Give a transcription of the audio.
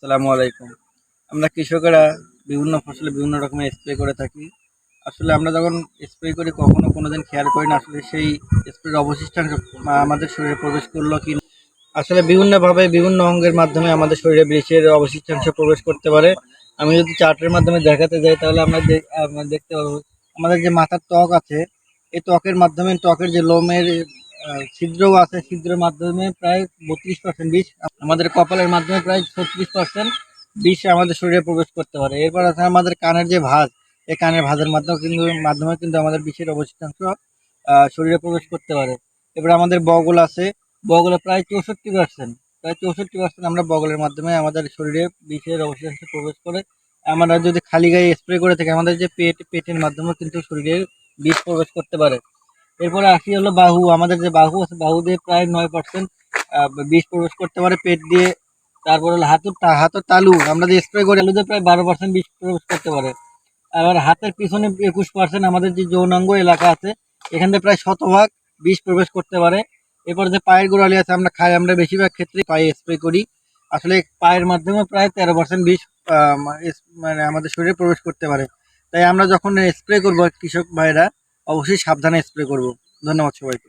আসসালামু আলাইকুম। আমরা কৃষকেরা বিভিন্ন ফসলে বিভিন্ন রকমের স্প্রে করে থাকি। আসলে আমরা যখন স্প্রে করি কখনো কোনোদিন খেয়াল করি না আসলে সেই স্প্রের অবশিষ্টাংশ আমাদের শরীরে প্রবেশ করলো কি না। আসলে বিভিন্নভাবে বিভিন্ন অঙ্গের মাধ্যমে আমাদের শরীরে বিষের অবশিষ্টাংশ প্রবেশ করতে পারে। আমি যদি চার্টের মাধ্যমে দেখাতে যাই তাহলে আমরা দেখতে পারবো আমাদের যে মাথার ত্বক আছে, এই ত্বকের মাধ্যমে ত্বকের যে লোমের ছিদ্রও আছে, ছিদ্রের মাধ্যমে প্রায় 32% বিষ, আমাদের কপালের মাধ্যমে প্রায় 36% বিষ আমাদের শরীরে প্রবেশ করতে পারে। এরপর আছে আমাদের কানের যে ভাঁজ, এই কানের ভাঁজের মাধ্যমে কিন্তু আমাদের বিষের অবশিষ্টাংশ শরীরে প্রবেশ করতে পারে। এবার আমাদের বগল আছে, বগলে প্রায় 64% আমরা বগলের মাধ্যমে আমাদের শরীরে বিষের অবশিষ্টাংশ প্রবেশ করে। আমরা যদি খালি গায়ে স্প্রে করে থাকি আমাদের যে পেটের মাধ্যমেও কিন্তু শরীরে বিষ প্রবেশ করতে পারে। এরপরে আসি হলো বাহু, আমাদের যে বাহু আছে বাহু দিয়ে প্রায় 9% বিষ প্রবেশ করতে পারে পেট দিয়ে। তারপর হলো হাতের তালু, আমরা যে স্প্রে করি তালুতে প্রায় 12% বিষ প্রবেশ করতে পারে। আবার হাতের পিছনে 21% আমাদের যে যৌনাঙ্গ এলাকা আছে, এখান থেকে প্রায় শতভাগ বিষ প্রবেশ করতে পারে। এরপর যে পায়ের গোড়ালি আছে, আমরা বেশিরভাগ ক্ষেত্রে পায়ে স্প্রে করি। আসলে পায়ের মাধ্যমে প্রায় 13% বিষ মানে আমাদের শরীরে প্রবেশ করতে পারে। তাই আমরা যখন স্প্রে করবো কৃষক ভাইরা অবশ্যই সাবধানে স্প্রে করব। ধন্যবাদ সবাইকে।